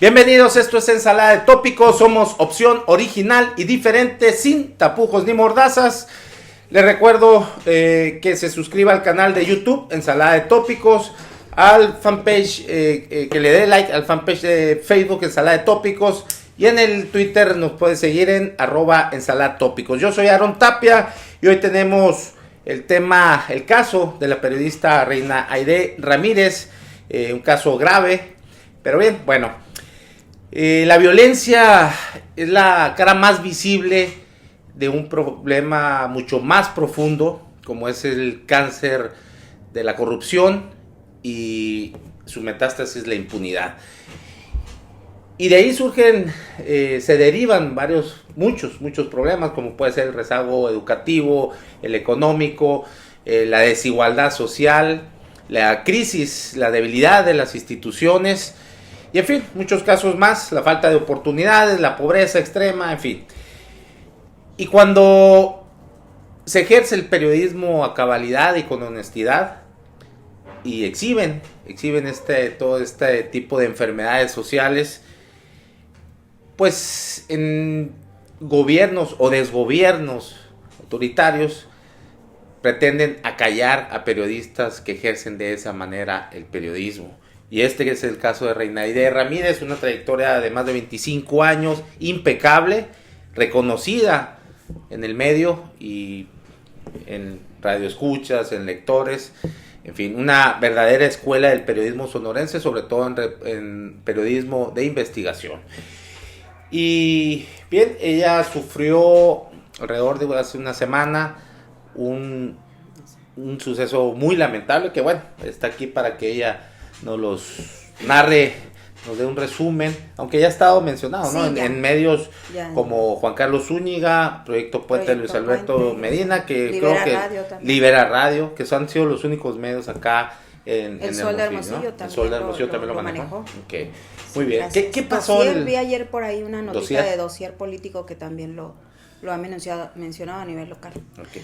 Bienvenidos, esto es Ensalada de Tópicos, somos opción original y diferente, sin tapujos ni mordazas. Les recuerdo que se suscriba al canal de YouTube, Ensalada de Tópicos, al fanpage, que le dé like al fanpage de Facebook, Ensalada de Tópicos, y en el Twitter nos puede seguir en @ensalatópicos. Yo soy Aaron Tapia y hoy tenemos el caso de la periodista Reina Aide Ramírez, un caso grave, pero bien, bueno. La violencia es la cara más visible de un problema mucho más profundo, como es el cáncer de la corrupción y su metástasis, la impunidad. Y de ahí surgen, se derivan muchos problemas, como puede ser el rezago educativo, el económico, la desigualdad social, la crisis, la debilidad de las instituciones. Y en fin, muchos casos más, la falta de oportunidades, la pobreza extrema, en fin. Y cuando se ejerce el periodismo a cabalidad y con honestidad, y exhiben todo este tipo de enfermedades sociales, pues en gobiernos o desgobiernos autoritarios pretenden acallar a periodistas que ejercen de esa manera el periodismo. Y este es el caso de Reina Aide Ramírez, una trayectoria de más de 25 años, impecable, reconocida en el medio y en radioescuchas, en lectores, en fin, una verdadera escuela del periodismo sonorense, sobre todo en periodismo de investigación. Y bien, ella sufrió alrededor de hace una semana un suceso muy lamentable, que bueno, está aquí para que ella nos los narre, nos dé un resumen, aunque ya ha estado mencionado, ¿no? En medios como Juan Carlos Zúñiga, Proyecto Puente de Luis Alberto Medina, que Libera creo que Radio también. Libera Radio, que han sido los únicos medios acá en El Sol de Hermosillo, ¿no? también. El Sol de Hermosillo también lo manejó. Okay. Muy bien. ¿Qué pasó? Vi ayer por ahí una notita de dossier político que también lo ha mencionado a nivel local. Okay.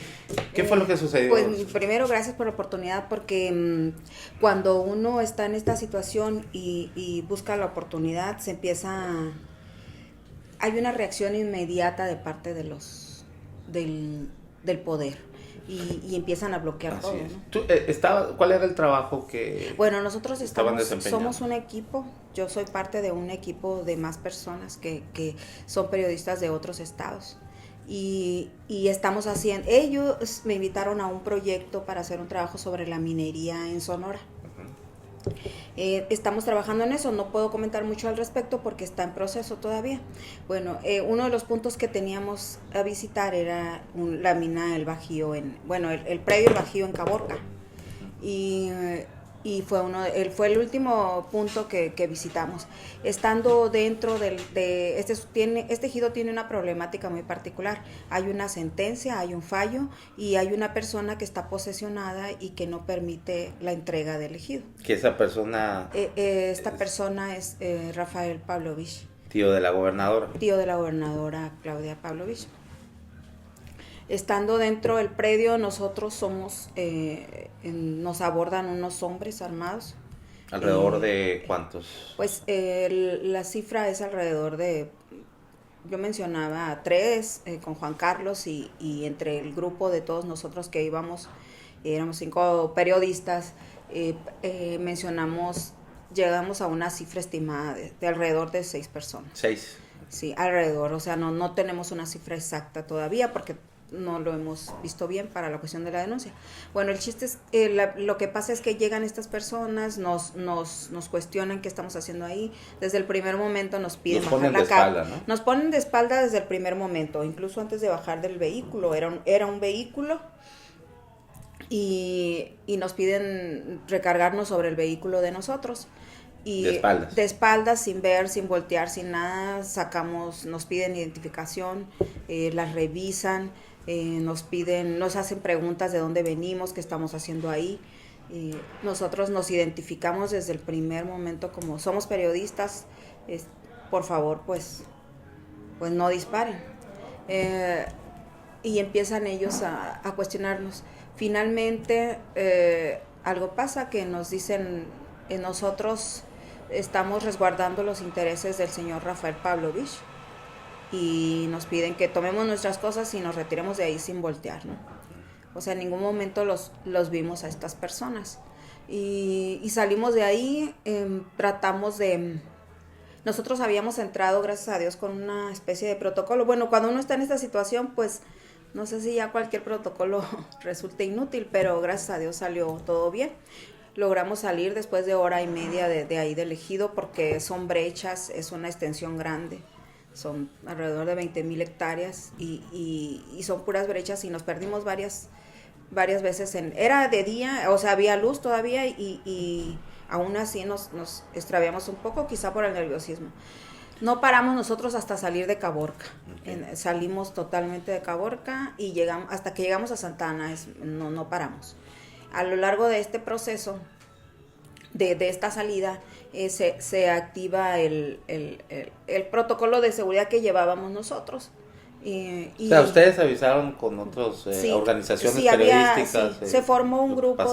¿Qué fue lo que sucedió? Pues primero, gracias por la oportunidad, porque cuando uno está en esta situación y busca la oportunidad, hay una reacción inmediata de parte de del poder y empiezan a bloquear todo, ¿no? ¿Cuál era el trabajo que Bueno, nosotros somos un equipo. Yo soy parte de un equipo de más personas que son periodistas de otros estados. Y estamos haciendo, ellos me invitaron a un proyecto para hacer un trabajo sobre la minería en Sonora. Estamos trabajando en eso, no puedo comentar mucho al respecto porque está en proceso todavía. Bueno, uno de los puntos que teníamos a visitar era la mina El Bajío, el predio El Bajío en Caborca. Y fue el último punto que visitamos. Estando dentro este ejido tiene una problemática muy particular. Hay una sentencia, hay un fallo y hay una persona que está posesionada y que no permite la entrega del ejido. ¿Que esa persona? Esta persona es Rafael Pavlovich. Tío de la gobernadora. Tío de la gobernadora Claudia Pavlovich. Estando dentro del predio, nosotros nos abordan unos hombres armados. ¿Alrededor de cuántos? Pues la cifra es alrededor de, yo mencionaba 3 con Juan Carlos y entre el grupo de todos nosotros que íbamos, éramos 5 periodistas, llegamos a una cifra estimada de alrededor de 6 personas. 6. Sí, alrededor, o sea, no tenemos una cifra exacta todavía porque no lo hemos visto bien para la cuestión de la denuncia. Bueno, el chiste es, lo que pasa es que llegan estas personas, nos cuestionan qué estamos haciendo ahí. Desde el primer momento nos piden bajar la cara. ¿No? Nos ponen de espalda desde el primer momento, incluso antes de bajar del vehículo. Era un vehículo y nos piden recargarnos sobre el vehículo de nosotros. Y de espaldas, sin ver, sin voltear, sin nada, nos piden identificación, las revisan, nos hacen preguntas de dónde venimos, qué estamos haciendo ahí. Nosotros nos identificamos desde el primer momento como somos periodistas, por favor, pues no disparen. Y empiezan ellos a cuestionarnos. Finalmente, algo pasa que nos dicen, nosotros estamos resguardando los intereses del señor Rafael Pavlovich y nos piden que tomemos nuestras cosas y nos retiremos de ahí sin voltear, ¿no? O sea, en ningún momento los vimos a estas personas. Y salimos de ahí, tratamos de... Nosotros habíamos entrado, gracias a Dios, con una especie de protocolo. Bueno, cuando uno está en esta situación, pues no sé si ya cualquier protocolo resulte inútil, pero gracias a Dios salió todo bien. Logramos salir después de hora y media de ahí del ejido, porque son brechas, es una extensión grande. Son alrededor de 20,000 hectáreas y son puras brechas y nos perdimos varias veces. Era de día, o sea, había luz todavía y aún así nos extraviamos un poco, quizá por el nerviosismo. No paramos nosotros hasta salir de Caborca. Okay. Salimos totalmente de Caborca y llegamos hasta que llegamos a Santa Ana, no paramos. A lo largo de este proceso, de esta salida, se activa el protocolo de seguridad que llevábamos nosotros. O sea, ustedes avisaron con otras organizaciones periodísticas. Se formó un grupo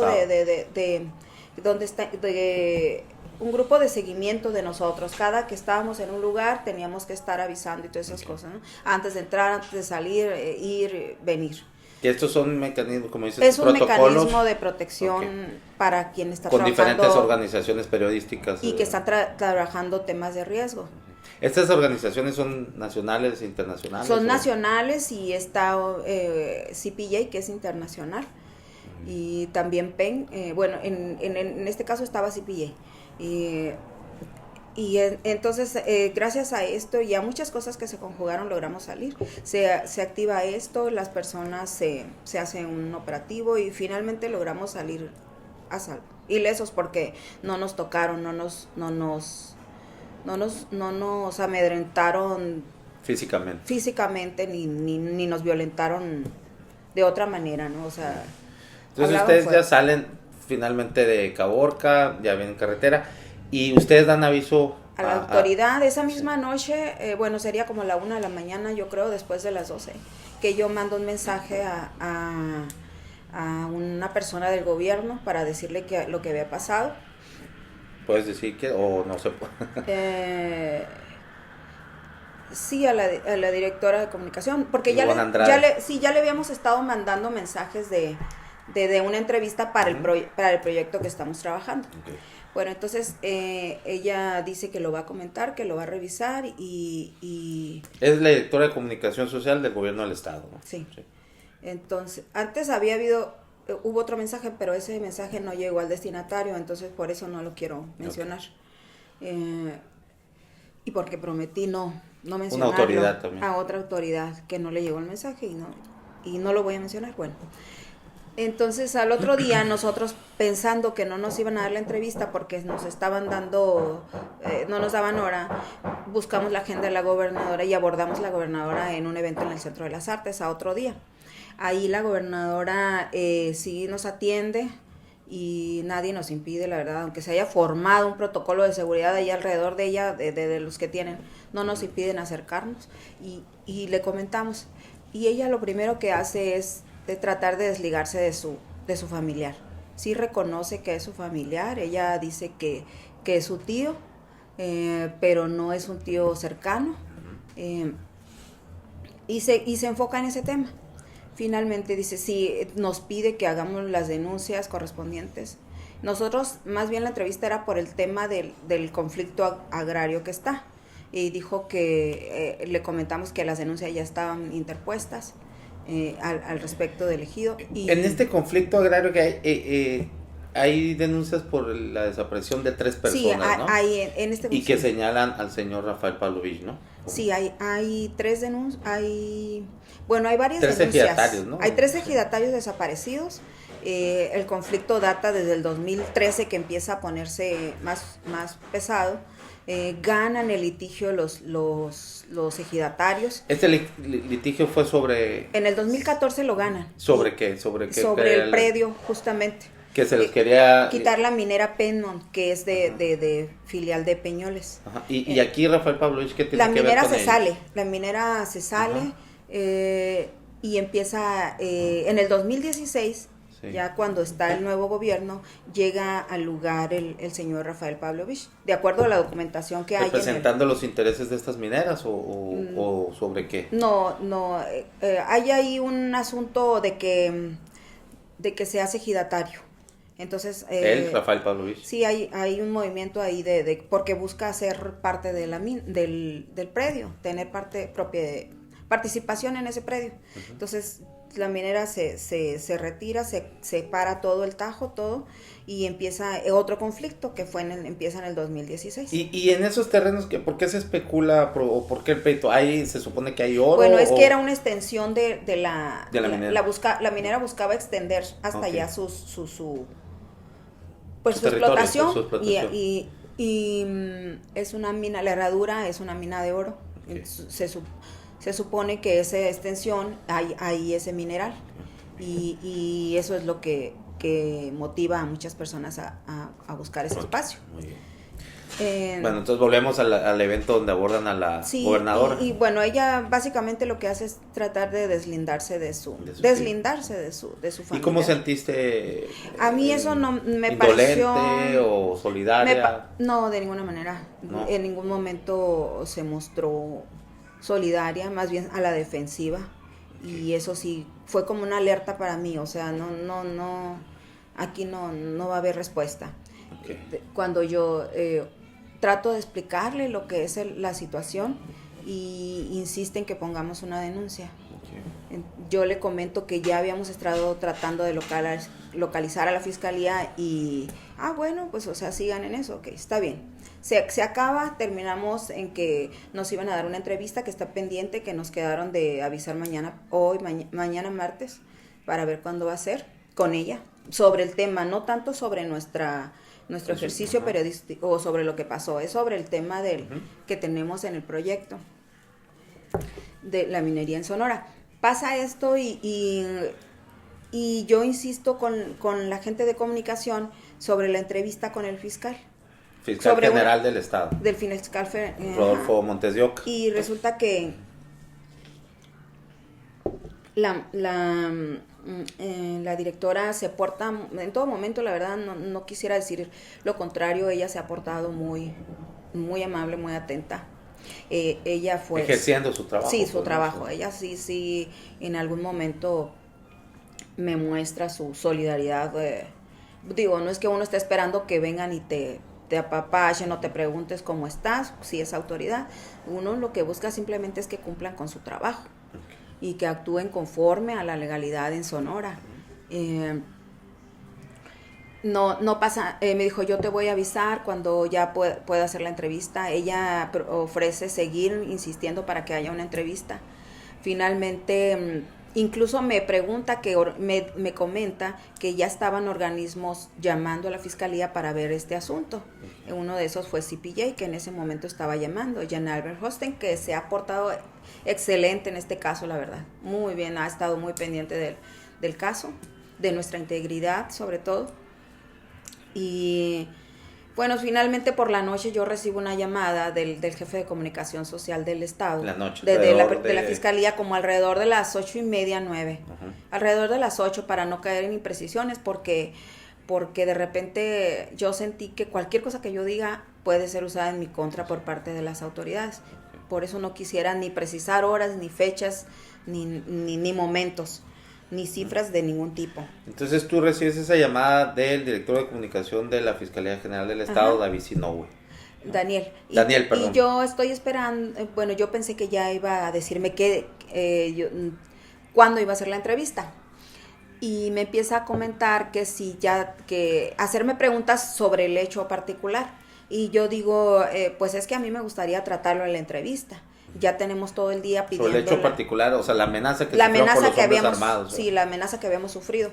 un grupo de seguimiento de nosotros. Cada que estábamos en un lugar teníamos que estar avisando y todas esas cosas, ¿no? Antes de entrar, antes de salir, ir, venir. Que estos son mecanismos, como dices, es un mecanismo de protección para quien está trabajando. Con diferentes organizaciones periodísticas. Y que están trabajando temas de riesgo. ¿Estas organizaciones son nacionales e internacionales? Son nacionales y está CPJ, que es internacional, y también PEN, bueno, en este caso estaba CPJ. Entonces, gracias a esto y a muchas cosas que se conjugaron, logramos salir. Se activa esto, las personas se hace un operativo y finalmente logramos salir a salvo. Ilesos porque no nos tocaron, no nos amedrentaron físicamente ni nos violentaron de otra manera, ¿no? O sea, entonces ustedes ya salen finalmente de Caborca, ya vienen en carretera y ustedes dan aviso a la autoridad. Esa misma noche, bueno, sería como la 1 de la mañana, yo creo, después de las 12, que yo mando un mensaje a una persona del gobierno para decirle que lo que había pasado. ¿Puedes decir que o no se puede? Sí, a la directora de comunicación, porque ya le habíamos estado mandando mensajes de una entrevista para el proyecto que estamos trabajando. Okay. Bueno, entonces ella dice que lo va a comentar, que lo va a revisar y... Es la directora de comunicación social del gobierno del estado, ¿no? Sí. Entonces, antes hubo otro mensaje, pero ese mensaje no llegó al destinatario, entonces por eso no lo quiero mencionar. Okay. Y porque prometí no mencionarlo. Una autoridad también. A otra autoridad que no le llegó el mensaje y no lo voy a mencionar. Bueno, entonces al otro día nosotros, pensando que no nos iban a dar la entrevista porque nos estaban dando, no nos daban hora, buscamos la agenda de la gobernadora y abordamos a la gobernadora en un evento en el Centro de las Artes a otro día. Ahí la gobernadora sí nos atiende y nadie nos impide, la verdad, aunque se haya formado un protocolo de seguridad ahí alrededor de ella, de los que tienen, no nos impiden acercarnos y le comentamos. Y ella lo primero que hace es tratar de desligarse de su familiar. Sí reconoce que es su familiar, ella dice que es su tío, pero no es un tío cercano, y se enfoca en ese tema. Finalmente dice, sí, nos pide que hagamos las denuncias correspondientes. Nosotros, más bien la entrevista era por el tema del conflicto agrario que está. Y dijo que le comentamos que las denuncias ya estaban interpuestas al respecto del ejido. Y en este conflicto agrario que hay denuncias por la desaparición de 3 personas, sí, ¿no? Hay en este y que señalan al señor Rafael Pavlovich, ¿no? Sí, hay 3 denuncias, hay varias 3 denuncias. ejidatarios, ¿no? Hay 3 ejidatarios desaparecidos. El conflicto data desde el 2013, que empieza a ponerse más pesado. Ganan el litigio los ejidatarios. ¿Este litigio fue sobre...? En el 2014 lo ganan. ¿Sobre qué? Sobre el predio, justamente. Que se les quería... quitar la minera Penmont, que es de filial de Peñoles. Ajá. ¿Y aquí Rafael Pavlovich qué tiene que ver con La minera se sale y empieza... en el 2016 Sí. Ya cuando está el nuevo gobierno, llega al lugar el señor Rafael Pavlovich, de acuerdo a la documentación que hay. ¿Representando los intereses de estas mineras o sobre qué? No, hay ahí un asunto de que se hace ejidatario. Entonces, Rafael Pavlovich. Sí, hay un movimiento ahí porque busca ser parte de del predio, tener participación en ese predio. Uh-huh. Entonces, la minera se retira, se para todo el tajo, todo, y empieza otro conflicto que empieza en el 2016. ¿Y en esos terrenos por qué se especula o por qué el pleito? ¿Ahí se supone que hay oro? Bueno, es que era una extensión de la minera. La minera buscaba extender hasta allá su explotación. Y es una mina, la herradura es una mina de oro. Okay. Se supone que esa extensión hay ese mineral y eso es lo que motiva a muchas personas a buscar ese espacio. Muy bien. Bueno, entonces volvemos al evento donde abordan a la gobernadora. Y bueno, ella básicamente lo que hace es tratar de deslindarse de su familia. ¿Y cómo sentiste? A mí eso no me pareció indolente o solidaria. No, de ninguna manera. No. En ningún momento se mostró solidaria, más bien a la defensiva. Okay. Y eso sí fue como una alerta para mí, o sea, no aquí no va a haber respuesta. Okay. Cuando yo trato de explicarle lo que es la situación y insiste en que pongamos una denuncia. Okay. Yo le comento que ya habíamos estado tratando de localizar a la fiscalía y, bueno, pues o sea, sigan en eso, ok, está bien. Se acaba, terminamos en que nos iban a dar una entrevista que está pendiente, que nos quedaron de avisar mañana martes, para ver cuándo va a ser con ella, sobre el tema, no tanto sobre nuestro ejercicio periodístico o sobre lo que pasó, es sobre el tema que tenemos en el proyecto de la minería en Sonora. Pasa esto y yo insisto con la gente de comunicación sobre la entrevista con el fiscal. Fiscal general del estado. Del fiscal Rodolfo Montes de Oca. Y resulta que la directora se porta en todo momento, la verdad no quisiera decir lo contrario, ella se ha portado muy, muy amable, muy atenta. Ella fue ejerciendo su trabajo. Sí, su trabajo. Ella sí en algún momento me muestra su solidaridad. Digo, no es que uno esté esperando que vengan y te apapachen o te preguntes cómo estás, si es autoridad. Uno lo que busca simplemente es que cumplan con su trabajo. Okay. Y que actúen conforme a la legalidad en Sonora. No pasa, me dijo, yo te voy a avisar cuando ya pueda hacer la entrevista. Ella ofrece seguir insistiendo para que haya una entrevista. Finalmente, incluso me pregunta, me comenta que ya estaban organismos llamando a la fiscalía para ver este asunto. Uno de esos fue CPJ, que en ese momento estaba llamando, Jan Albert Hosten, que se ha portado excelente en este caso, la verdad. Muy bien, ha estado muy pendiente del caso, de nuestra integridad sobre todo. Y bueno, finalmente por la noche yo recibo una llamada del jefe de comunicación social del estado. La noche. De la fiscalía, como alrededor de las 8:30, 9. Uh-huh. Alrededor de las 8, para no caer en imprecisiones, porque de repente yo sentí que cualquier cosa que yo diga puede ser usada en mi contra por parte de las autoridades. Por eso no quisiera ni precisar horas, ni fechas, ni momentos, ni cifras de ningún tipo. Entonces tú recibes esa llamada del director de comunicación de la Fiscalía General del Estado, David Sinoue. Daniel, perdón. Y yo estoy esperando, bueno, yo pensé que ya iba a decirme cuándo iba a hacer la entrevista. Y me empieza a comentar que hacerme preguntas sobre el hecho particular. Y yo digo, pues es que a mí me gustaría tratarlo en la entrevista. Ya tenemos todo el día pidiendo... Sobre el hecho particular, o sea, la amenaza que sufrieron por los hombres armados. Sí, la amenaza que habíamos sufrido.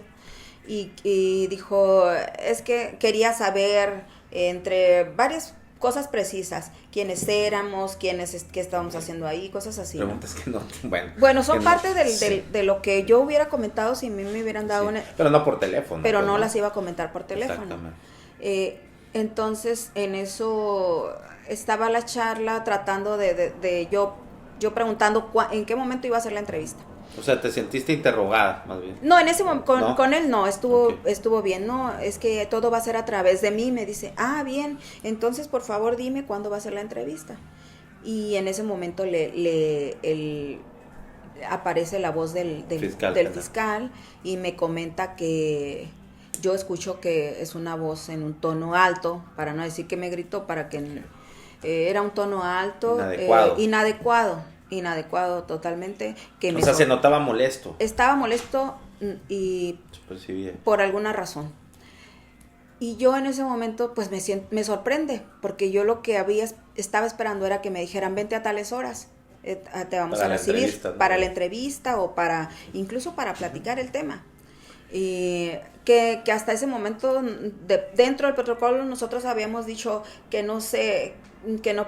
Y dijo, es que quería saber, entre varias cosas precisas, quiénes éramos, qué estábamos haciendo ahí, cosas así. Preguntas que no, bueno, son parte de lo que yo hubiera comentado si a mí me hubieran dado pero no por teléfono. Pero no las iba a comentar por teléfono. Exactamente. Entonces, en eso estaba la charla tratando de yo preguntando en qué momento iba a hacer la entrevista. O sea, ¿te sentiste interrogada, más bien? No, en ese momento, ¿No? Con él no, estuvo bien, no, es que todo va a ser a través de mí, me dice, bien, entonces por favor dime cuándo va a ser la entrevista. Y en ese momento aparece la voz del fiscal y me comenta que yo escucho que es una voz en un tono alto, para no decir que me gritó, para que era un tono alto, inadecuado totalmente. O sea, se notaba molesto. Estaba molesto y por alguna razón. Y yo en ese momento pues me sorprende, porque yo lo que estaba esperando era que me dijeran, vente a tales horas, te vamos a recibir para la entrevista o incluso para platicar el tema. Que hasta ese momento dentro del protocolo nosotros habíamos dicho que no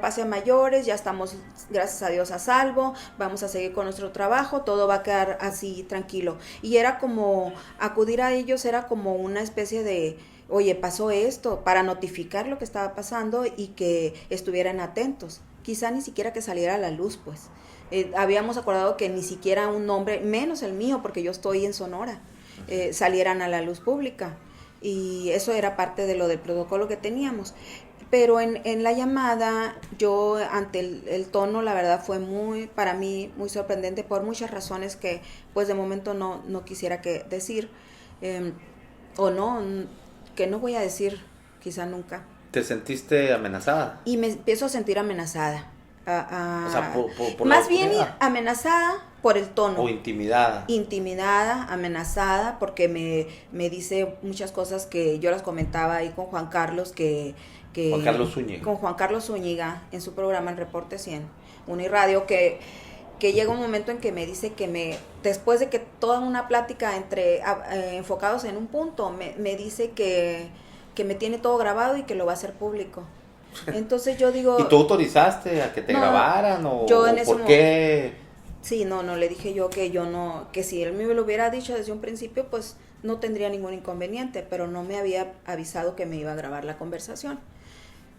pase a mayores, ya estamos gracias a Dios a salvo, vamos a seguir con nuestro trabajo, todo va a quedar así tranquilo. Y era como acudir a ellos, era como una especie de, oye, pasó esto, para notificar lo que estaba pasando y que estuvieran atentos. Quizá ni siquiera que saliera a la luz, pues. Habíamos acordado que ni siquiera un nombre, menos el mío, porque yo estoy en Sonora, salieran a la luz pública. Y eso era parte de lo del protocolo que teníamos. Pero en la llamada, yo ante el tono, la verdad fue para mí muy sorprendente por muchas razones que pues de momento no quisiera decir, que no voy a decir quizá nunca. ¿Te sentiste amenazada? Y me empiezo a sentir amenazada. O sea, por más bien amenazada por el tono. O intimidada. Intimidada, amenazada, porque me dice muchas cosas que yo las comentaba ahí con Juan Carlos, Juan Carlos Zúñiga. Con Juan Carlos Zúñiga en su programa en Reporte 100, Uniradio, que llega un momento en que me dice que después de que toda una plática enfocados en un punto, me dice que me tiene todo grabado y que lo va a hacer público. Entonces yo digo... ¿Y tú autorizaste a que te grabaran o por qué? Sí, no, le dije yo que si él me lo hubiera dicho desde un principio, pues no tendría ningún inconveniente, pero no me había avisado que me iba a grabar la conversación.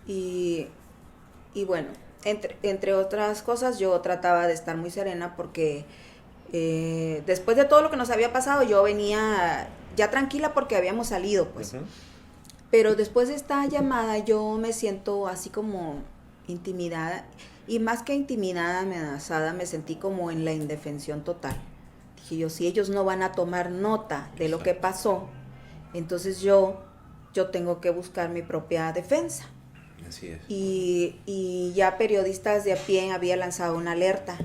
Y bueno, entre otras cosas, yo trataba de estar muy serena porque después de todo lo que nos había pasado, yo venía ya tranquila porque habíamos salido, pues. Uh-huh. Pero después de esta llamada yo me siento así como intimidada, y más que intimidada, amenazada, me sentí como en la indefensión total. Dije yo, si ellos no van a tomar nota de lo que pasó, entonces yo tengo que buscar mi propia defensa. Así es. Y ya periodistas de a pie había lanzado una alerta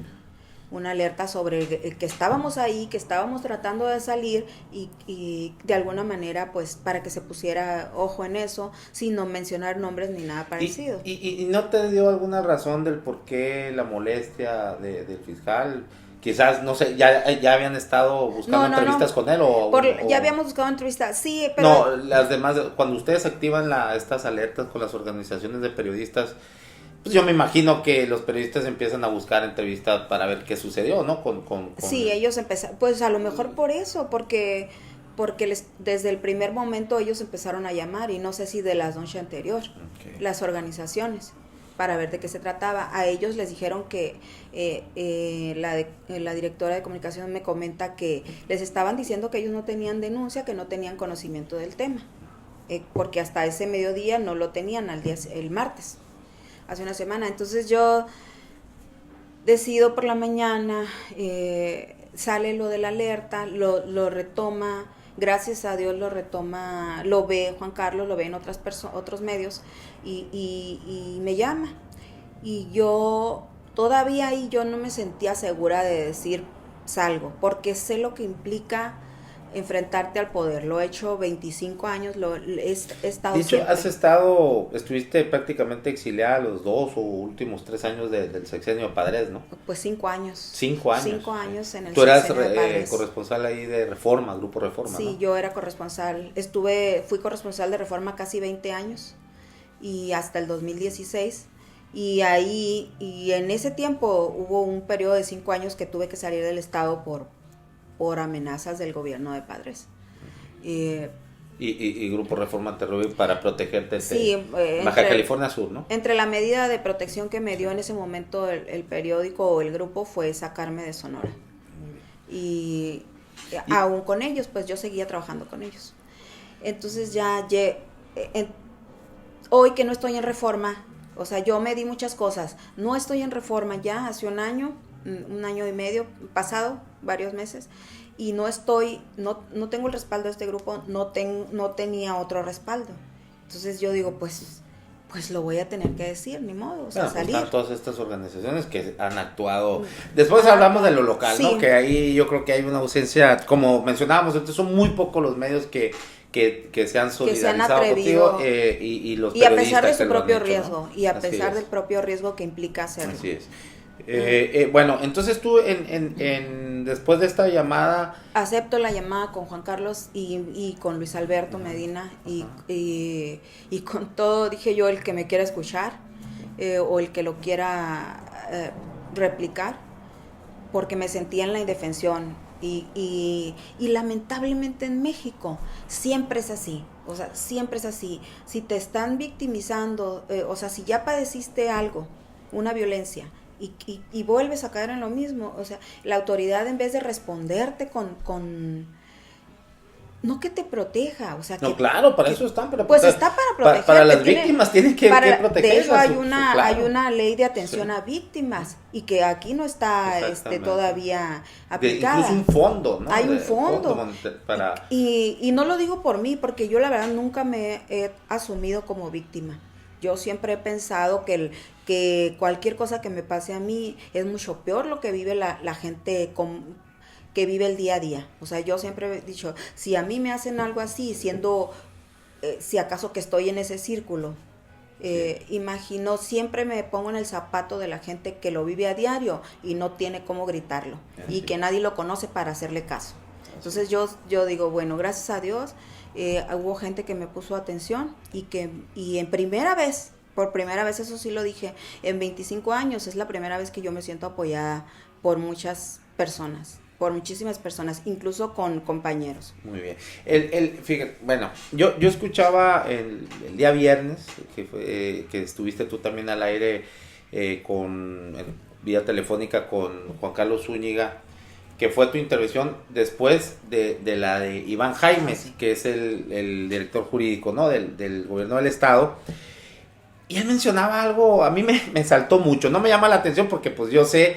sobre que estábamos ahí, que estábamos tratando de salir y de alguna manera pues para que se pusiera ojo en eso, sin no mencionar nombres ni nada parecido. ¿Y no te dio alguna razón del por qué la molestia del fiscal? Quizás, no sé, ya habían estado buscando entrevistas con él ya habíamos buscado entrevistas, sí, pero... No, las demás, cuando ustedes activan estas alertas con las organizaciones de periodistas, pues yo me imagino que los periodistas empiezan a buscar entrevistas para ver qué sucedió, ¿no? Sí, ellos empezaron, pues a lo mejor por eso, porque desde el primer momento ellos empezaron a llamar, y no sé si de la noche anterior, las organizaciones, para ver de qué se trataba. A ellos les dijeron que la directora de comunicación me comenta que les estaban diciendo que ellos no tenían denuncia, que no tenían conocimiento del tema, porque hasta ese mediodía no lo tenían, el martes, hace una semana. Entonces yo decido por la mañana, sale lo de la alerta, lo retoma, gracias a Dios lo retoma, lo ve Juan Carlos, lo ve en otros medios y me llama. Y yo todavía ahí yo no me sentía segura de decir salgo, porque sé lo que implica enfrentarte al poder. Lo he hecho 25 años, he estado siempre. Estuviste prácticamente exiliada los 2 o últimos 3 años del sexenio de Padres, ¿no? Pues 5 años. 5 años. 5 años en el sexenio de Padres. Tú eras corresponsal ahí de Reforma, Grupo Reforma, sí, ¿no? Yo era corresponsal, fui corresponsal de Reforma casi 20 años y hasta el 2016. Y en ese tiempo hubo un periodo de 5 años que tuve que salir del estado por amenazas del gobierno de Padres. Y Grupo Reforma te robó para protegerte de Baja California Sur, ¿no? Entre la medida de protección que me dio en ese momento el periódico o el grupo fue sacarme de Sonora. y aún con ellos, pues yo seguía trabajando con ellos. Entonces hoy que no estoy en Reforma, o sea, yo me di muchas cosas, no estoy en Reforma ya hace un año y medio pasado, varios meses, y no tengo el respaldo de este grupo, no tenía otro respaldo. Entonces yo digo, pues lo voy a tener que decir, ni modo, o sea, salir. Están todas estas organizaciones que han actuado. Después hablamos de lo local, sí, ¿no? Que ahí yo creo que hay una ausencia, como mencionábamos, entonces son muy pocos los medios que se han solidarizado contigo, y los periodistas. Y a pesar de su propio riesgo, ¿no? Y a pesar del propio riesgo que implica hacerlo. Así es. Bueno, entonces tú después de esta llamada... Acepto la llamada con Juan Carlos y con Luis Alberto Medina y con todo, dije yo, el que me quiera escuchar o el que lo quiera replicar, porque me sentía en la indefensión y lamentablemente en México siempre es así, o sea, siempre es así. Si te están victimizando, o sea, si ya padeciste algo, una violencia, y vuelves a caer en lo mismo, o sea, la autoridad en vez de responderte con no que te proteja, o sea, no, claro, para eso están, pues está para proteger, para las víctimas tienen que protegerlas. De hecho hay una ley de atención a víctimas y que aquí no está todavía aplicada. Incluso un fondo, ¿no? Hay un fondo y no lo digo por mí, porque yo la verdad nunca me he asumido como víctima. Yo siempre he pensado que cualquier cosa que me pase a mí es mucho peor lo que vive la gente que vive el día a día. O sea, yo siempre he dicho, si a mí me hacen algo así, siendo, si acaso que estoy en ese círculo, imagino, siempre me pongo en el zapato de la gente que lo vive a diario y no tiene cómo gritarlo, y que nadie lo conoce para hacerle caso. Entonces yo digo, bueno, gracias a Dios, hubo gente que me puso atención y por primera vez, eso sí lo dije, en 25 años es la primera vez que yo me siento apoyada por muchas personas, por muchísimas personas, incluso con compañeros. Muy bien. Fíjate, bueno, yo escuchaba el día viernes, que estuviste tú también al aire vía telefónica con Juan Carlos Zúñiga, que fue tu intervención después de la de Iván Jaimes, que es el director jurídico, ¿no? del gobierno del estado. Y él mencionaba algo, a mí me saltó mucho, no me llama la atención porque pues yo sé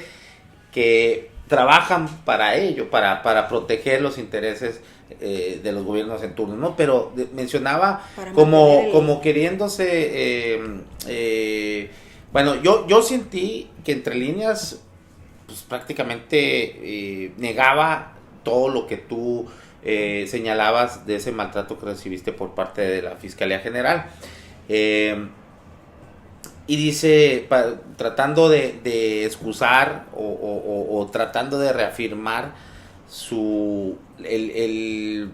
que trabajan para ello, para proteger los intereses de los gobiernos en turno, ¿no? Pero mencionaba como queriéndose, bueno, yo sentí que entre líneas pues prácticamente negaba todo lo que tú señalabas de ese maltrato que recibiste por parte de la Fiscalía General. Y dice, tratando de excusar o tratando de reafirmar el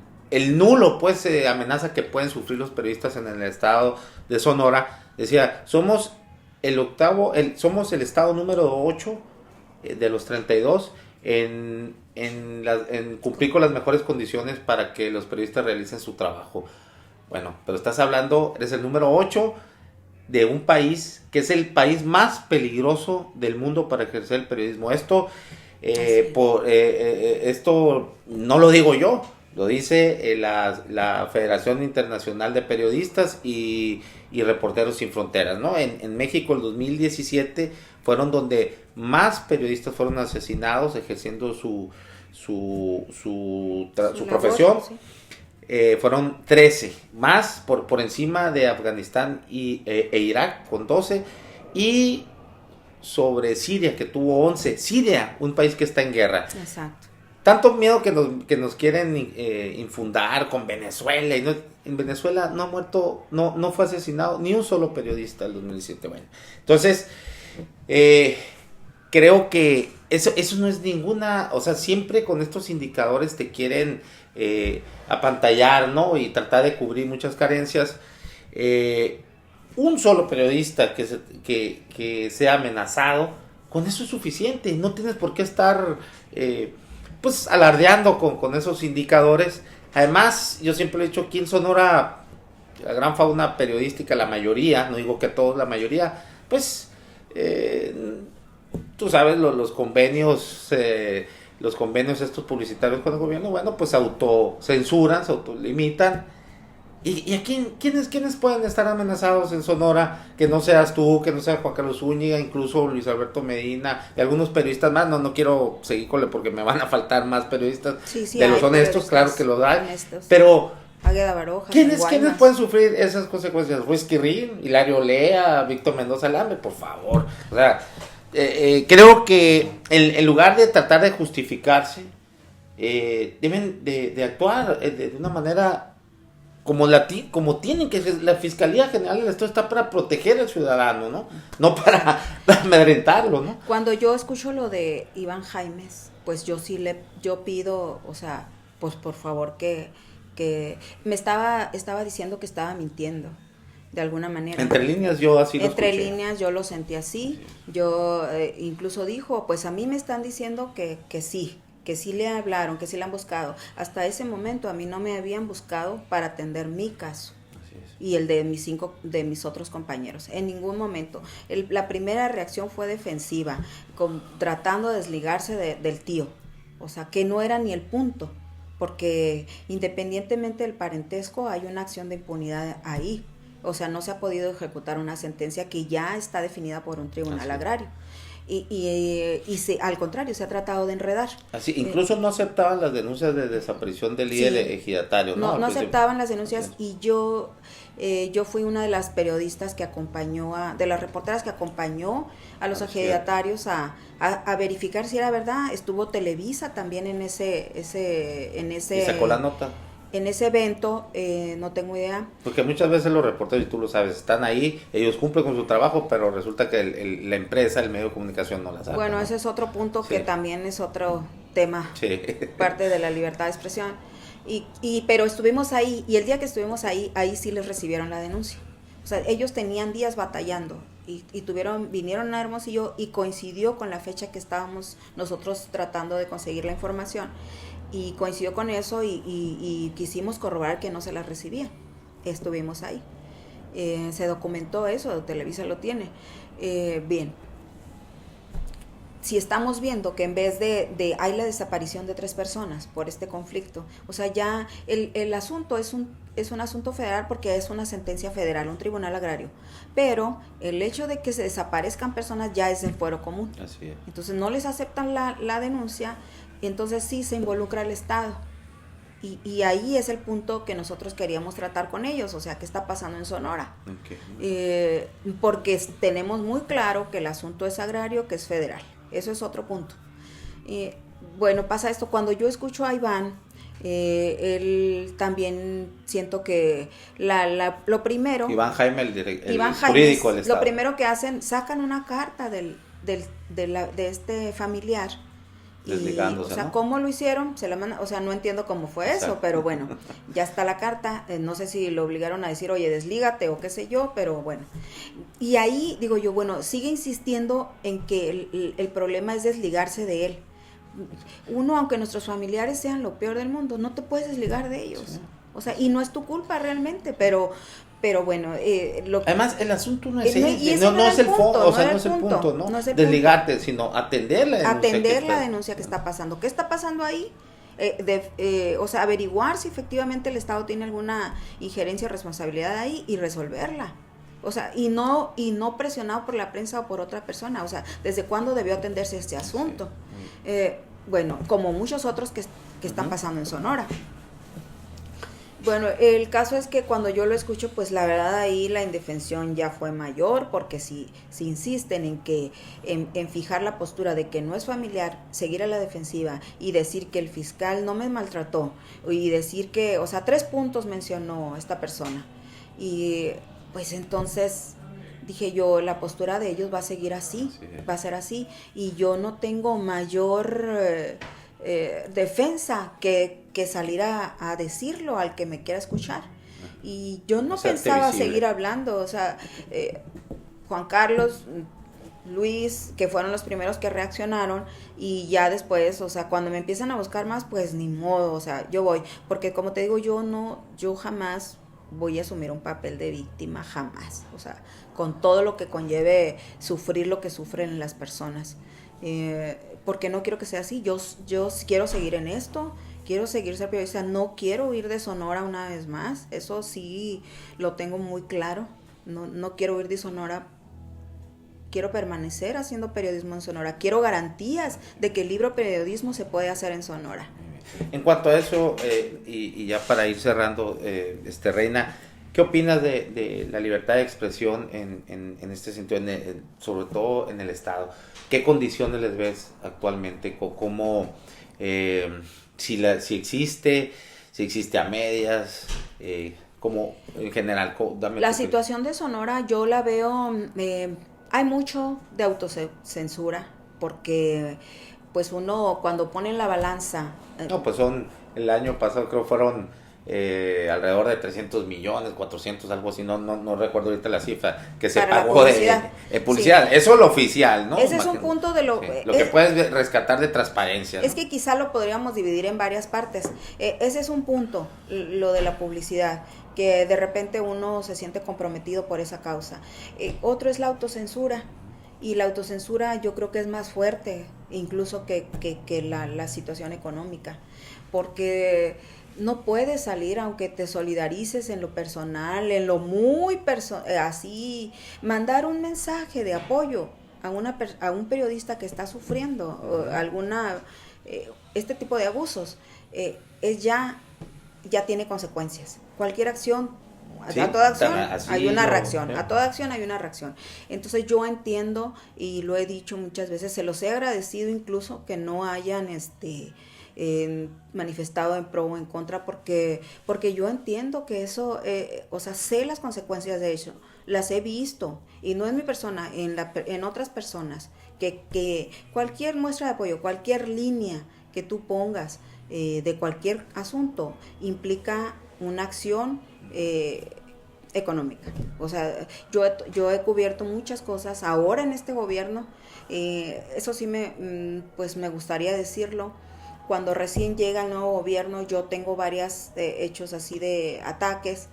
nulo pues amenaza que pueden sufrir los periodistas en el estado de Sonora, decía, somos el estado número 8 de los 32 en cumplir con las mejores condiciones para que los periodistas realicen su trabajo. Bueno, pero eres el número 8 de un país que es el país más peligroso del mundo para ejercer el periodismo. Esto no lo digo yo, lo dice la Federación Internacional de Periodistas y Reporteros Sin Fronteras, ¿no? En México, el 2017 fueron donde más periodistas fueron asesinados ejerciendo su profesión. Sí. Fueron 13, más por encima de Afganistán e Irak con 12, y sobre Siria, que tuvo 11. Siria, un país que está en guerra. Exacto. Tanto miedo que nos quieren infundar con Venezuela. Y en Venezuela no ha muerto, no fue asesinado ni un solo periodista en el 2017. Bueno, entonces, creo que eso no es ninguna, o sea, siempre con estos indicadores te quieren apantallar, ¿no? Y tratar de cubrir muchas carencias. Un solo periodista que sea amenazado, con eso es suficiente. No tienes por qué estar pues alardeando con esos indicadores. Además, yo siempre he dicho, aquí en Sonora, la gran fauna periodística, la mayoría, no digo que todos, la mayoría, pues tú sabes, los convenios los convenios estos publicitarios con el gobierno, bueno, pues se autocensuran, se autolimitan. ¿Y a quiénes pueden estar amenazados en Sonora? Que no seas tú, que no sea Juan Carlos Zúñiga, incluso Luis Alberto Medina y algunos periodistas más. No quiero seguir con porque me van a faltar más periodistas de los honestos, claro que lo hay. Pero ¿quiénes pueden sufrir esas consecuencias? Ruiz Quirrín, Hilario Lea, Víctor Mendoza Lambe, por favor. O sea, creo que en lugar de tratar de justificarse, deben de actuar de una manera como tienen que. La Fiscalía General del Estado está para proteger al ciudadano, no para amedrentarlo, ¿no? Cuando yo escucho lo de Iván Jaimes, pues yo pido, o sea, pues por favor que me estaba diciendo que estaba mintiendo de alguna manera. Entre líneas yo así lo Entre escuché. líneas yo lo sentí así. Yo incluso dijo, pues a mí me están diciendo que sí le hablaron, que sí le han buscado. Hasta ese momento a mí no me habían buscado para atender mi caso. Así es. Y el de mis otros compañeros. En ningún momento. La primera reacción fue defensiva, tratando de desligarse del tío. O sea, que no era ni el punto. Porque independientemente del parentesco, hay una acción de impunidad ahí. O sea, no se ha podido ejecutar una sentencia que ya está definida por un tribunal agrario. Y al contrario, se ha tratado de enredar. Así, incluso no aceptaban las denuncias de desaparición del líder ejidatario, ¿no? No aceptaban las denuncias, y yo fui una de las periodistas que acompañó, de las reporteras que acompañó a los ejidatarios a verificar si era verdad. Estuvo Televisa también en ese y sacó la nota. En ese evento, no tengo idea. Porque muchas veces los reporteros, y tú lo sabes, están ahí, ellos cumplen con su trabajo, pero resulta que la empresa, el medio de comunicación no la sabe. Bueno, ese es otro punto que también es otro tema, parte de la libertad de expresión. Pero estuvimos ahí, y el día que estuvimos ahí sí les recibieron la denuncia. O sea, ellos tenían días batallando, y vinieron a Hermosillo, y coincidió con la fecha que estábamos nosotros tratando de conseguir la información. Y coincidió con eso, y quisimos corroborar que no se la recibía. Estuvimos ahí. Se documentó eso, Televisa lo tiene. Bien. Si estamos viendo que en vez de hay la desaparición de 3 personas por este conflicto, o sea, ya el asunto es un asunto federal, porque es una sentencia federal, un tribunal agrario, pero el hecho de que se desaparezcan personas ya es del fuero común. Así es. Entonces no les aceptan la denuncia, y entonces sí se involucra el Estado. Y ahí es el punto que nosotros queríamos tratar con ellos, o sea, ¿qué está pasando en Sonora? Okay. Porque tenemos muy claro que el asunto es agrario, que es federal. Eso es otro punto. Bueno, pasa esto. Cuando yo escucho a Iván, él también siento que lo primero... Iván Jaime, el jurídico del Estado. Lo primero que hacen, sacan una carta de este familiar. Desligándose, o sea, ¿no? ¿Cómo lo hicieron? Se la mandan, o sea, no entiendo cómo fue eso, pero bueno, ya está la carta. No sé si lo obligaron a decir, oye, deslígate o qué sé yo, pero bueno. Y ahí digo yo, bueno, sigue insistiendo en que el problema es desligarse de él. Uno, aunque nuestros familiares sean lo peor del mundo, no te puedes desligar de ellos. Sí. O sea, y no es tu culpa realmente, pero bueno, además el asunto no es no es el fondo, o sea, no es el punto, ¿no? No es desligarte, sino atender la denuncia que está pasando. ¿Qué está pasando ahí? O sea, averiguar si efectivamente el Estado tiene alguna injerencia o responsabilidad ahí y resolverla. O sea, y no presionado por la prensa o por otra persona. O sea, ¿desde cuándo debió atenderse este asunto? Bueno, como muchos otros que están pasando en Sonora. Bueno, el caso es que cuando yo lo escucho, pues la verdad ahí la indefensión ya fue mayor, porque si insisten en fijar la postura de que no es familiar, seguir a la defensiva y decir que el fiscal no me maltrató, y decir que, o sea, 3 puntos mencionó esta persona, y pues entonces dije yo, la postura de ellos va a seguir así, va a ser así, y yo no tengo mayor defensa que salir a decirlo al que me quiera escuchar. Y yo no pensaba seguir hablando, o sea, Juan Carlos, Luis, que fueron los primeros que reaccionaron, y ya después, o sea, cuando me empiezan a buscar más, pues ni modo, o sea, yo voy, porque como te digo, yo jamás voy a asumir un papel de víctima, jamás, o sea, con todo lo que conlleve sufrir lo que sufren las personas. porque no quiero que sea así. Yo quiero seguir en esto, quiero seguir ser periodista, no quiero huir de Sonora una vez más, eso sí lo tengo muy claro, no quiero huir de Sonora, quiero permanecer haciendo periodismo en Sonora, quiero garantías de que el libroperiodismo se puede hacer en Sonora. En cuanto a eso, y ya para ir cerrando, Reina, ¿qué opinas de la libertad de expresión en este sentido, sobre todo en el Estado? ¿Qué condiciones les ves actualmente? ¿Cómo, si existe a medias? ¿Cómo en general? La situación de Sonora yo la veo, hay mucho de autocensura, porque pues uno cuando pone en la balanza... No, pues el año pasado creo fueron alrededor de 300 millones, 400, algo así, no recuerdo ahorita la cifra, que se pagó de publicidad. Sí. Eso es lo oficial, ¿no? Ese es un punto de lo... Lo que puedes rescatar de transparencia, ¿no? Es que quizá lo podríamos dividir en varias partes. Ese es un punto, lo de la publicidad, que de repente uno se siente comprometido por esa causa. Otro es la autocensura. Y la autocensura yo creo que es más fuerte incluso que la situación económica, porque no puedes salir aunque te solidarices en lo personal, en lo muy así, mandar un mensaje de apoyo a un periodista que está sufriendo este tipo de abusos, ya tiene consecuencias. Cualquier acción, sí, a toda acción hay una reacción, a toda acción hay una reacción. Entonces yo entiendo, y lo he dicho muchas veces, se los he agradecido incluso que no hayan manifestado en pro o en contra, porque yo entiendo que eso, sé las consecuencias de eso, las he visto, y no en mi persona, en otras personas, que cualquier muestra de apoyo, cualquier línea que tú pongas de cualquier asunto implica una acción económica. O sea, yo he cubierto muchas cosas ahora en este gobierno, eso sí me gustaría decirlo. Cuando recién llega el nuevo gobierno, yo tengo varios hechos así de ataques,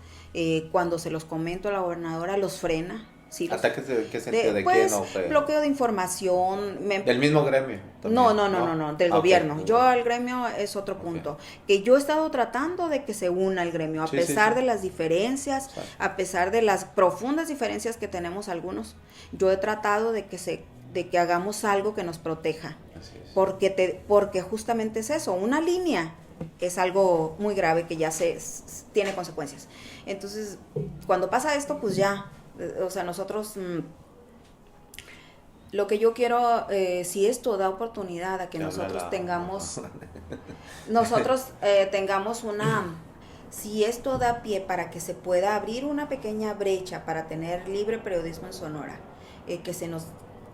cuando se los comento a la gobernadora, los frena. Sí, ¿Ataques de qué sentido? ¿De pues, quién? Bloqueo de información. ¿Del mismo gremio? No, del gobierno. Okay. Yo, el gremio es otro punto. Que yo he estado tratando de que se una el gremio, a pesar de las diferencias, a pesar de las profundas diferencias que tenemos algunos. Yo he tratado de que hagamos algo que nos proteja. Así es. Porque justamente es eso, una línea es algo muy grave que ya tiene consecuencias. Entonces, cuando pasa esto, pues ya... O sea, nosotros, lo que yo quiero, si esto da oportunidad a que nosotros tengamos si esto da pie para que se pueda abrir una pequeña brecha para tener libre periodismo en Sonora, que se nos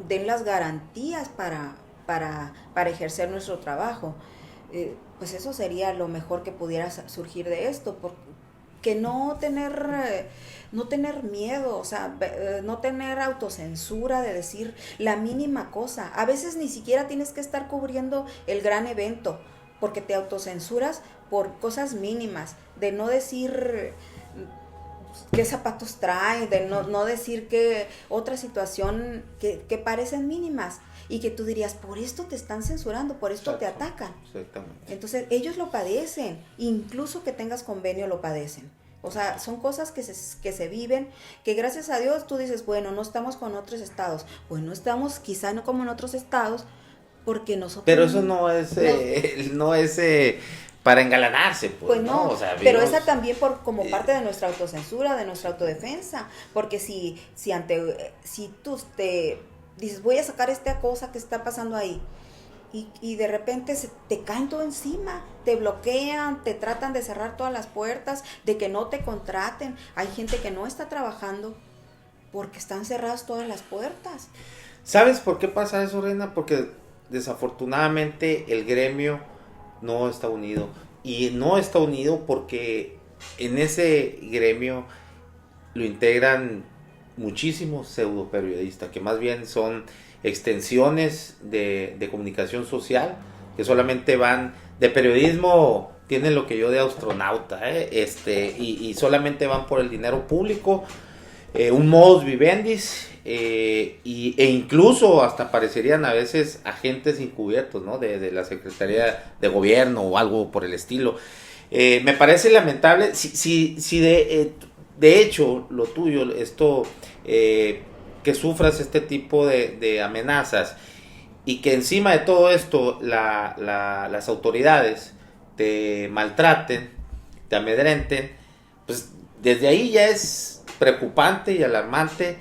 den las garantías para ejercer nuestro trabajo, pues eso sería lo mejor que pudiera surgir de esto, porque no tener miedo, o sea, no tener autocensura de decir la mínima cosa. A veces ni siquiera tienes que estar cubriendo el gran evento, porque te autocensuras por cosas mínimas, de no decir qué zapatos trae, de no decir que otra situación que parecen mínimas, y que tú dirías, por esto te están censurando, por esto te atacan. Exactamente. Entonces, ellos lo padecen, incluso que tengas convenio lo padecen. O sea, son cosas que se viven, que gracias a Dios tú dices, bueno, no estamos con otros estados. Bueno, estamos quizá no como en otros estados, porque nosotros... Pero eso no es para engalanarse, pues no. O sea, pero esa también como parte de nuestra autocensura, de nuestra autodefensa, porque si tú te dices, voy a sacar esta cosa que está pasando ahí, y de repente te caen todo encima, te bloquean, te tratan de cerrar todas las puertas, de que no te contraten. Hay gente que no está trabajando porque están cerradas todas las puertas. ¿Sabes por qué pasa eso, Reina? Porque desafortunadamente el gremio no está unido, y no está unido porque en ese gremio lo integran muchísimos pseudo periodistas, que más bien son extensiones de comunicación social, que solamente van de periodismo, tienen lo que yo de astronauta, y solamente van por el dinero público, un modus vivendi, e incluso hasta parecerían a veces agentes encubiertos, ¿no? De la Secretaría de Gobierno o algo por el estilo. Me parece lamentable, si de hecho lo tuyo, esto, que sufras este tipo de amenazas y que encima de todo esto las autoridades te maltraten, te amedrenten, pues desde ahí ya es preocupante y alarmante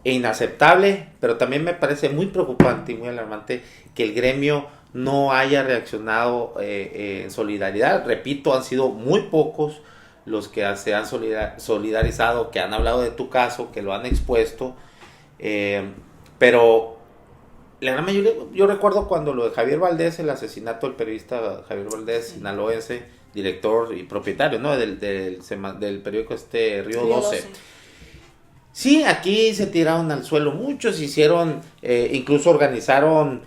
e inaceptable, pero también me parece muy preocupante y muy alarmante que el gremio no haya reaccionado en solidaridad. Repito, han sido muy pocos los que se han solidarizado, que han hablado de tu caso, que lo han expuesto, pero la gran mayoría, yo recuerdo cuando lo de Javier Valdés, el asesinato del periodista Javier Valdés, sinaloense, director y propietario, ¿no? del periódico Río 12. Sí, aquí se tiraron al suelo muchos, hicieron, incluso organizaron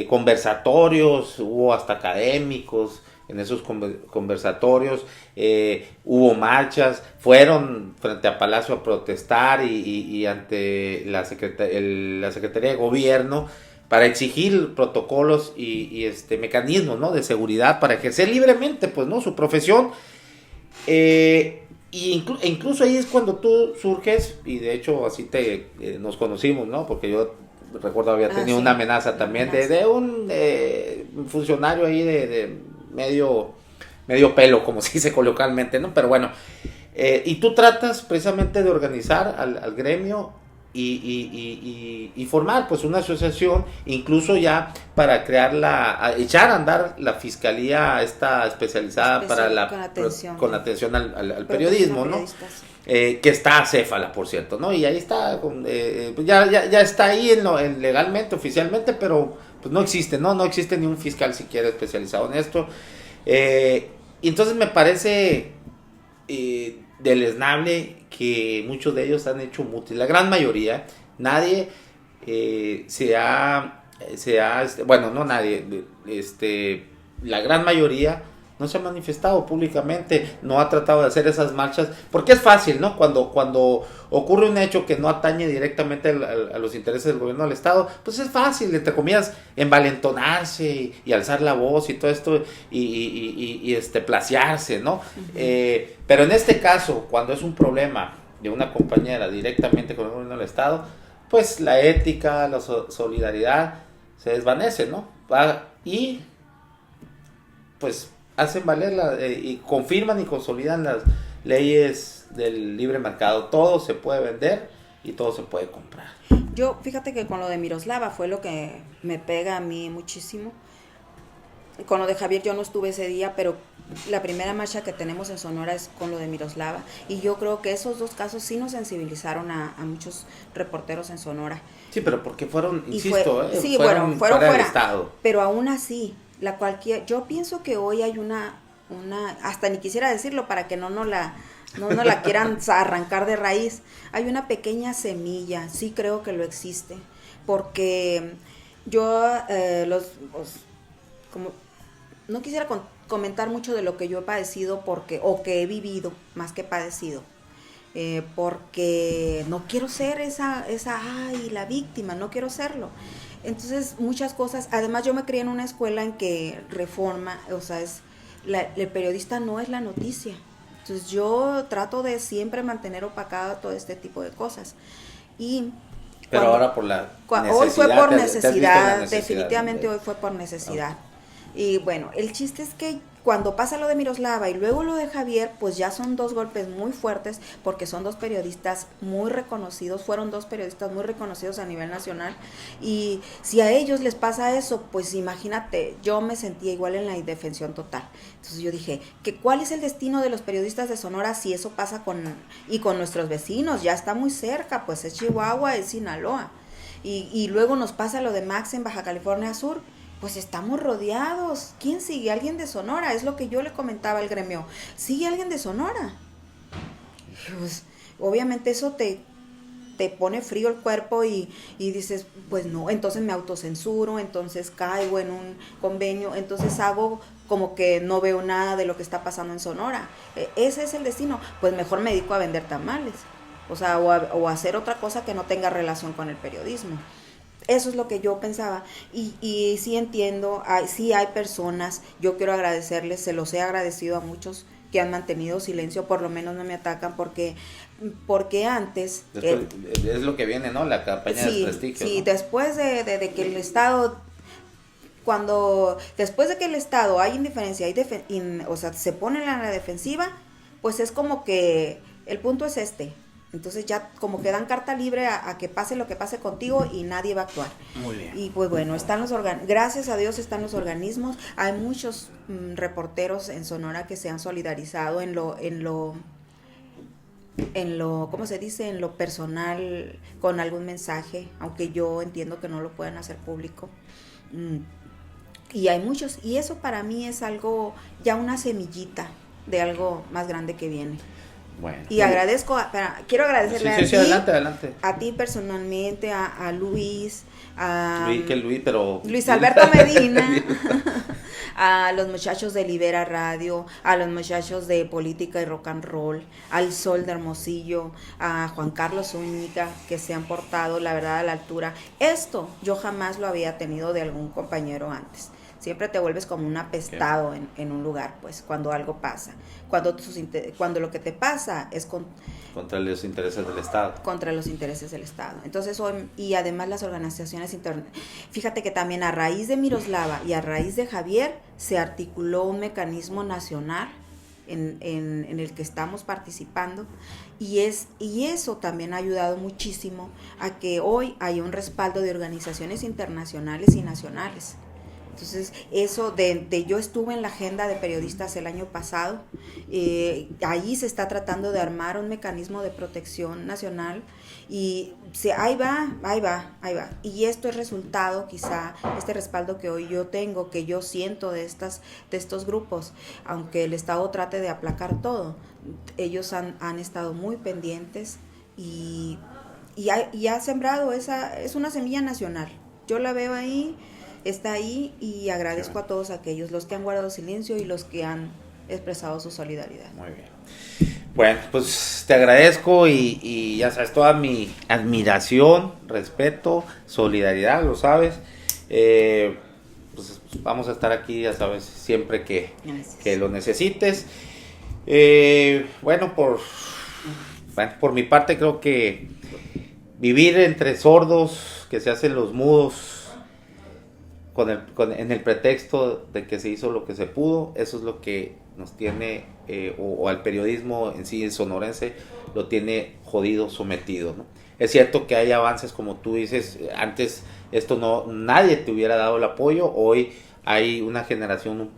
conversatorios, hubo hasta académicos en esos conversatorios, hubo marchas, fueron frente a Palacio a protestar y ante la Secretaría de Gobierno para exigir protocolos y mecanismos, ¿no? De seguridad para ejercer libremente, pues, ¿no? Su profesión. Incluso ahí es cuando tú surges, y de hecho así nos conocimos, ¿no? Porque yo recuerdo había tenido una amenaza también de un funcionario ahí de medio pelo, como se dice coloquialmente, ¿no? Pero bueno, y tú tratas precisamente de organizar al gremio y formar pues una asociación, incluso ya para echar a andar la fiscalía esta especializada con atención al periodismo, ¿no? Que está acéfala, por cierto, ¿no? Y ahí está, ya está ahí legalmente, oficialmente, pero pues no existe ni un fiscal siquiera especializado en esto. Y entonces me parece deleznable que muchos de ellos han hecho mutis, la gran mayoría, nadie bueno, no nadie, la gran mayoría no se ha manifestado públicamente, no ha tratado de hacer esas marchas, porque es fácil, ¿no? Cuando ocurre un hecho que no atañe directamente a los intereses del gobierno del estado, pues es fácil, entre comillas, envalentonarse y alzar la voz y todo esto y placiarse, ¿no? Uh-huh. Pero en este caso, cuando es un problema de una compañera directamente con el gobierno del estado, pues la ética, la solidaridad se desvanece, ¿no? Y pues hacen valer y confirman y consolidan las leyes del libre mercado. Todo se puede vender y todo se puede comprar. Yo, fíjate que con lo de Miroslava fue lo que me pega a mí muchísimo. Con lo de Javier yo no estuve ese día, pero la primera marcha que tenemos en Sonora es con lo de Miroslava. Y yo creo que esos dos casos sí nos sensibilizaron a muchos reporteros en Sonora. Sí, pero porque fueron, insisto, sí, fueron fuera del estado. Pero aún así, yo pienso que hoy hay una hasta ni quisiera decirlo para que no la quieran arrancar de raíz. Hay una pequeña semilla, sí creo que lo existe, porque yo como no quisiera comentar mucho de lo que yo he padecido o que he vivido más que padecido, porque no quiero ser esa la víctima, no quiero serlo. Entonces, muchas cosas, además yo me crié en una escuela en que Reforma, o sea, el periodista no es la noticia. Entonces, yo trato de siempre mantener opacado todo este tipo de cosas. Pero ahora por la necesidad. Hoy fue por necesidad, definitivamente hoy fue por necesidad. Y bueno, el chiste es que cuando pasa lo de Miroslava y luego lo de Javier, pues ya son dos golpes muy fuertes, porque son dos periodistas muy reconocidos, fueron dos periodistas muy reconocidos a nivel nacional, y si a ellos les pasa eso, pues imagínate, yo me sentía igual en la indefensión total. Entonces yo dije, ¿cuál es el destino de los periodistas de Sonora si eso pasa con nuestros vecinos? Ya está muy cerca, pues es Chihuahua, es Sinaloa, y luego nos pasa lo de Max en Baja California Sur. Pues estamos rodeados. ¿Quién sigue? ¿Alguien de Sonora? Es lo que yo le comentaba al gremio. ¿Sigue alguien de Sonora? Pues, obviamente eso te pone frío el cuerpo y dices, pues no, entonces me autocensuro, entonces caigo en un convenio, entonces hago como que no veo nada de lo que está pasando en Sonora. Ese es el destino. Pues mejor me dedico a vender tamales. o sea, o hacer otra cosa que no tenga relación con el periodismo. Eso es lo que yo pensaba, y sí entiendo, sí hay personas, yo quiero agradecerles, se los he agradecido a muchos que han mantenido silencio, por lo menos no me atacan, porque antes... Después, es lo que viene, ¿no? La campaña de desprestigio. Sí, ¿no? después de que el Estado... después de que el Estado hay indiferencia, o sea, se pone en la defensiva, pues es como que el punto es este. Entonces ya como que dan carta libre a que pase lo que pase contigo y nadie va a actuar. Muy bien. Y pues bueno, están gracias a Dios están los organismos. Hay muchos reporteros en Sonora que se han solidarizado en lo ¿cómo se dice? En lo personal, con algún mensaje, aunque yo entiendo que no lo puedan hacer público. Y hay muchos, y eso para mí es algo, ya una semillita de algo más grande que viene. Bueno, y agradezco, quiero agradecerle a ti, adelante. A ti personalmente, a Luis, pero Luis Alberto Medina, a los muchachos de Libera Radio, a los muchachos de Política y Rock and Roll, al Sol de Hermosillo, a Juan Carlos Zúñiga, que se han portado, la verdad, a la altura. Esto yo jamás lo había tenido de algún compañero antes. Siempre te vuelves como un apestado en un lugar, pues, cuando algo pasa. Cuando lo que te pasa es contra los intereses del Estado. Contra los intereses del Estado. Entonces, y además las organizaciones fíjate que también a raíz de Miroslava y a raíz de Javier se articuló un mecanismo nacional en el que estamos participando, y eso también ha ayudado muchísimo a que hoy haya un respaldo de organizaciones internacionales y nacionales. Entonces, eso yo estuve en la agenda de periodistas el año pasado, ahí se está tratando de armar un mecanismo de protección nacional, y ahí va, y esto es resultado, quizá, este respaldo que hoy yo tengo, que yo siento de estos grupos, aunque el Estado trate de aplacar todo, ellos han estado muy pendientes, y ha sembrado es una semilla nacional, yo la veo ahí, está ahí, y agradezco a todos aquellos, los que han guardado silencio y los que han expresado su solidaridad. Muy bien. Bueno, pues te agradezco y ya sabes, toda mi admiración, respeto, solidaridad, lo sabes. Pues vamos a estar aquí, ya sabes, siempre que lo necesites. Bueno, por mi parte creo que vivir entre sordos, que se hacen los mudos, en el pretexto de que se hizo lo que se pudo, eso es lo que nos tiene, o al periodismo en sí, el sonorense, lo tiene jodido, sometido, ¿no? Es cierto que hay avances, como tú dices, antes nadie te hubiera dado el apoyo, hoy hay una generación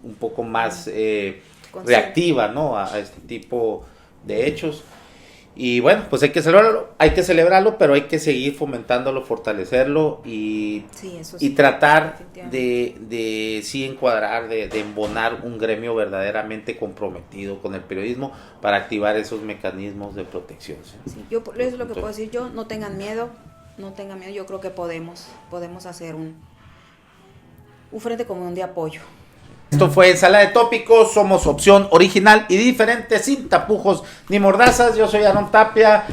un poco más reactiva, ¿no? a este tipo de hechos. Y bueno, pues hay que celebrarlo, pero hay que seguir fomentándolo, fortalecerlo y tratar de sí encuadrar, de embonar un gremio verdaderamente comprometido con el periodismo para activar esos mecanismos de protección. Sí, yo eso es lo que puedo decir yo, no tengan miedo, yo creo que podemos hacer un frente común de apoyo. Esto fue Ensalada de Tópicos, somos opción original y diferente, sin tapujos ni mordazas. Yo soy Aaron Tapia.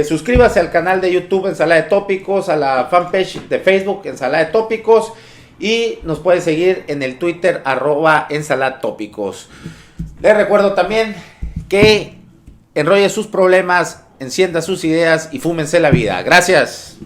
Suscríbase al canal de YouTube Ensalada de Tópicos, a la fanpage de Facebook Ensalada de Tópicos, y nos puede seguir en el Twitter @ensalatópicos. Les recuerdo también que enrolle sus problemas, encienda sus ideas y fúmense la vida. Gracias.